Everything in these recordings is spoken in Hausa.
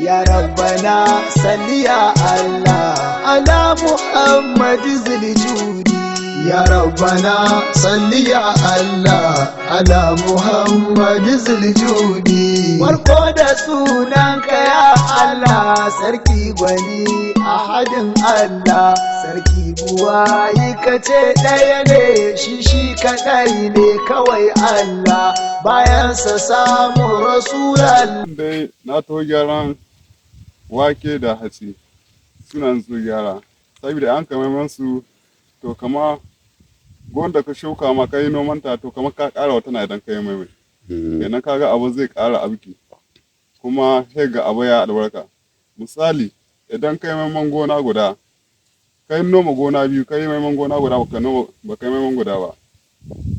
Ya Rabbana salli ya Allah ala Muhammad ziljudi. Ya Rabbana salli ya Allah ala Muhammad ziljudi. Farko da sunanka ya Allah, sarki gwani ahadin Allah, sarki buwayi kace ɗaya ne, shi kaɗai ne kawai Allah, bayansa samu rasulallah. Dai na taho gyaran wake da hatsi sunan su gyara, saboda an kama su to kama gonda ka shuka ma kai noman ta to kama ka ƙara wata na idan kai mai kenan kaga abu zai ƙara abki kuma sai ga abu ya albarka. Misali idan kai maiman gona guda, kai noma gona biyu, kai maiman gona guda ba kai maiman guda ba,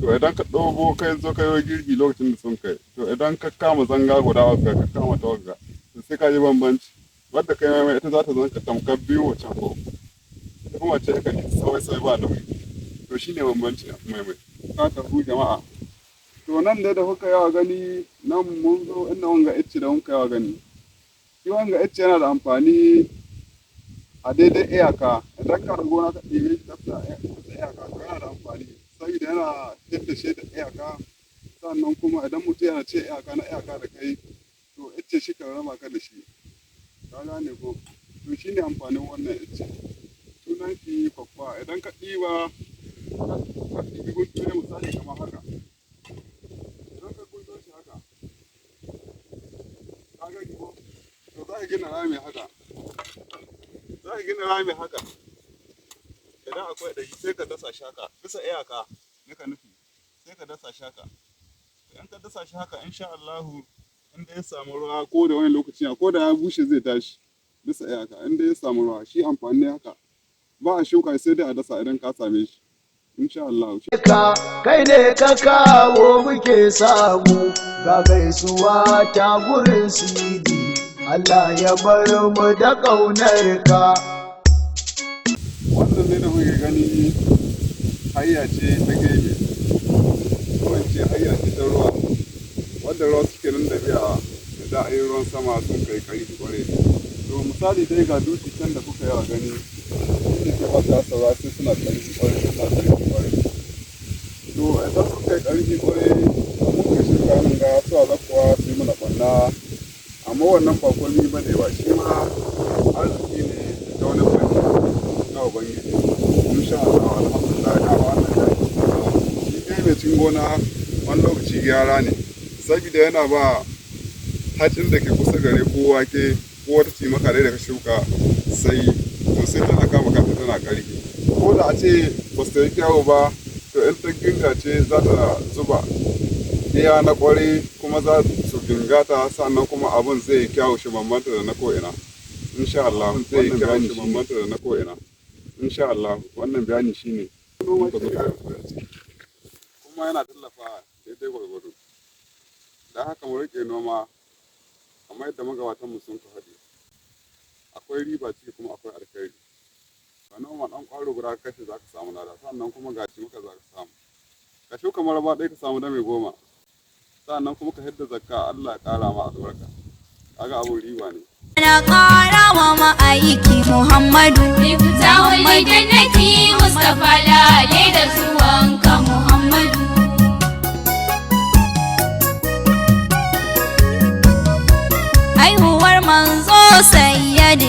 to idan ka ɗogo kai zo ka yi girbi lokacin da sun kai, to idan ka kama zanga guda wagga ka kama ta wagga, to sai ka yi bambanci. Wadda kai mai ita za ta zanka tamkar biyu wacan ko ita kuma ce ka ne sai ba nauyi, to shine bambanci mai ka tafi jama'a. To nan dai da kuka yawa gani nan mun zo inda wanga icce da kuka yawa gani, shi wanga icce yana da amfani a daidai iyaka. Idan ka da gona ka ɗebe shi tafsa iyaka to yana da amfani saboda yana yadda shi da iyaka, sannan kuma idan mutum yana ce iyaka na iyaka da kai to icce shi ka raba ka da shi, ka gane ko? To shi ne amfanin wannan icce, sunan shi kwakwa. Idan ka ɗiba ka ɗibi guntu ne misali kamar haka, idan ka gunto shi haka, ka gani ko? To za ka gina rami haka, idan akwai ɗari sai ka dasa shi haka bisa iyaka nika nufi, sai ka dasa shi haka. Idan ka dasa shi haka insha Allahu inda ya samu ruwa ko da wani lokaci ko da ya bushe zai tashi bisa iyaka. Inda ya samu ruwa shi amfani ne haka, ba a shuka sai dai a dasa idan ka same shi insha Allah. Kai ne ka kawo muke samu, ga gaisuwa ta gurin sidi, Allah ya bar mu da ƙaunar ka. Wannan ne da kuke gani hayya ce ta gebe, ko in ce hayya ce ta ruwa, wanda ruwa suke nan da biya da a yi ruwan sama sun kai ƙarfi ƙwarai. To misali dai ga dutse can da kuka yawa gani, inda ke wata saura sai suna ƙarfi ƙwarai. To idan sun kai ƙarfi ƙwarai, mun ka shirka nan ga su a zakuwa su yi mana ɓanna, amma wannan ba kwalmi ba ne ba, shi ma arziki ne ta wani fanni na Ubangiji. Insha Allah alhamdulillah ya wannan yaki. Shi ɗaya mai cin gona wani lokaci gyara ne, saboda yana ba hatsin da ke kusa gare ko wake ko wata cimaka dai da ka shuka sai to sai tana kama kanta tana ƙarfi. Ko da a ce ba su yi kyawu ba, to in ta ginga ce za ta zuba iya na ƙwarai kuma za su gingata, sannan kuma abin zai yi kyawu shi bambanta da na ko'ina insha Allah. Zai yi kyawu shi bambanta da na ko'ina insha Allah. Wannan bayani shine kuma yana tallafa daidai gwargwado. Da haka mu rike noma kamar yadda magabatanmu sun ka faɗi, akwai riba ciki kuma akwai alkhairi. Ka noma ɗan ƙwaro guda kashe za ka samu lada, sannan kuma gashi muka za ka samu. Ka shuka maraba ɗaya ka samu dame 10, sannan kuma ka hidda zakka, Allah ya ƙara ma albarka. Kaga abun riba ne. Na ƙara wa ma'aiki Muhammadu, Muhammadu Jannati Mustapha lale da zuwanka Muhammadu. Haihuwar manzo